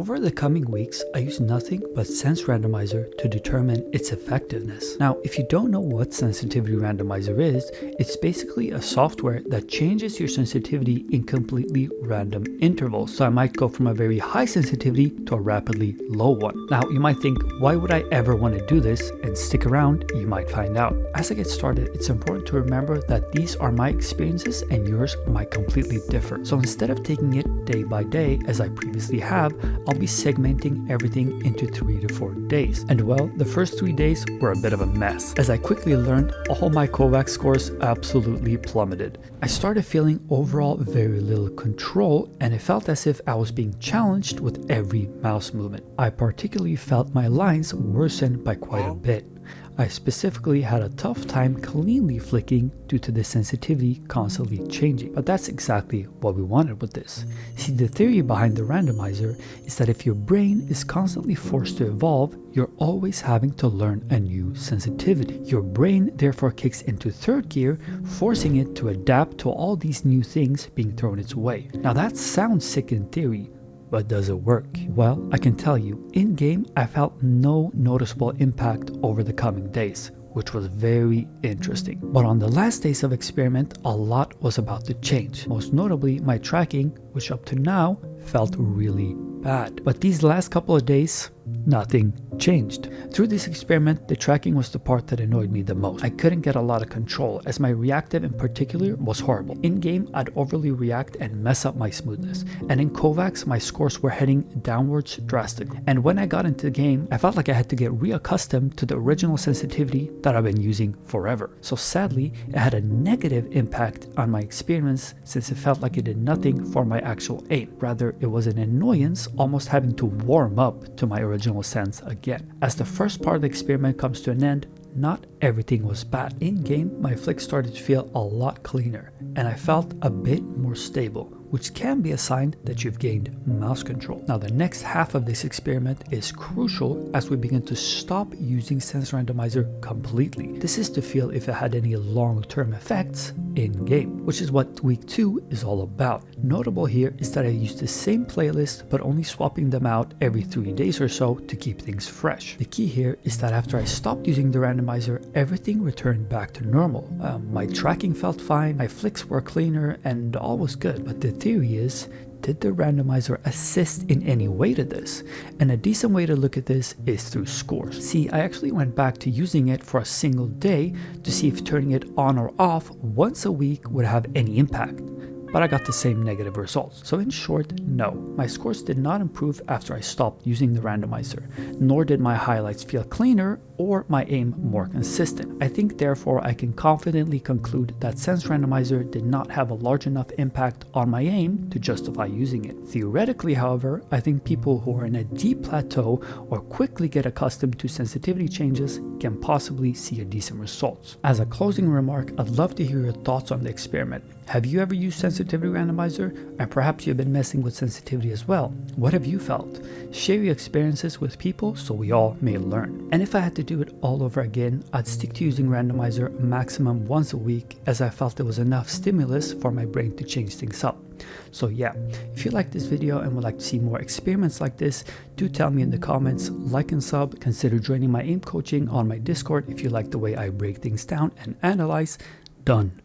Over the coming weeks, I use nothing but Sense Randomizer to determine its effectiveness. Now, if you don't know what Sensitivity Randomizer is, it's basically a software that changes your sensitivity in completely random intervals. So I might go from a very high sensitivity to a rapidly low one. Now, you might think, why would I ever want to do this? And stick around, you might find out. As I get started, it's important to remember that these are my experiences and yours might completely differ. So instead of taking it day by day, as I previously have, I'll be segmenting everything into 3 to 4 days. And well, the first 3 days were a bit of a mess. As I quickly learned, all my Kovaaks scores absolutely plummeted. I started feeling overall very little control, and it felt as if I was being challenged with every mouse movement. I particularly felt my lines worsened by quite a bit. I specifically had a tough time cleanly flicking due to the sensitivity constantly changing, but that's exactly what we wanted with this. See, the theory behind the randomizer is that if your brain is constantly forced to evolve, you're always having to learn a new sensitivity. Your brain therefore kicks into third gear, forcing it to adapt to all these new things being thrown its way. Now that sounds sick in theory, but does it work? Well, I can tell you, in-game I felt no noticeable impact over the coming days, which was very interesting. But on the last days of experiment, a lot was about to change. Most notably, my tracking, which up to now felt really bad. But these last couple of days, nothing changed. Through this experiment, the tracking was the part that annoyed me the most. I couldn't get a lot of control, as my reactive in particular was horrible. In-game, I'd overly react and mess up my smoothness. And in Kovaaks, my scores were heading downwards drastically. And when I got into the game, I felt like I had to get reaccustomed to the original sensitivity that I've been using forever. So sadly, it had a negative impact on my experience, since it felt like it did nothing for my actual aim. Rather, it was an annoyance almost having to warm up to my original sense again. As the first part of the experiment comes to an end, not everything was bad. In-game, my flick started to feel a lot cleaner, and I felt a bit more stable, which can be a sign that you've gained mouse control. Now, the next half of this experiment is crucial as we begin to stop using Sense Randomizer completely. This is to feel if it had any long-term effects in-game, which is what week 2 is all about. Notable here is that I used the same playlist, but only swapping them out every 3 days or so to keep things fresh. The key here is that after I stopped using the randomizer, everything returned back to normal. My tracking felt fine, my flicks were cleaner, and all was good. But the theory is, did the randomizer assist in any way to this? And a decent way to look at this is through scores. See, I actually went back to using it for a single day to see if turning it on or off once a week would have any impact. But I got the same negative results. So in short, no, my scores did not improve after I stopped using the randomizer, nor did my highlights feel cleaner or my aim more consistent. I think therefore I can confidently conclude that Sense Randomizer did not have a large enough impact on my aim to justify using it. Theoretically, however, I think people who are in a deep plateau or quickly get accustomed to sensitivity changes can possibly see a decent results. As a closing remark, I'd love to hear your thoughts on the experiment. Have you ever used Sensitivity Randomizer? And perhaps you've been messing with sensitivity as well. What have you felt? Share your experiences with people so we all may learn. And if I had to do it all over again, I'd stick to using randomizer maximum once a week, as I felt there was enough stimulus for my brain to change things up. So yeah, if you like this video and would like to see more experiments like this, do tell me in the comments, like and sub, consider joining my aim coaching on my Discord if you like the way I break things down and analyze. Done.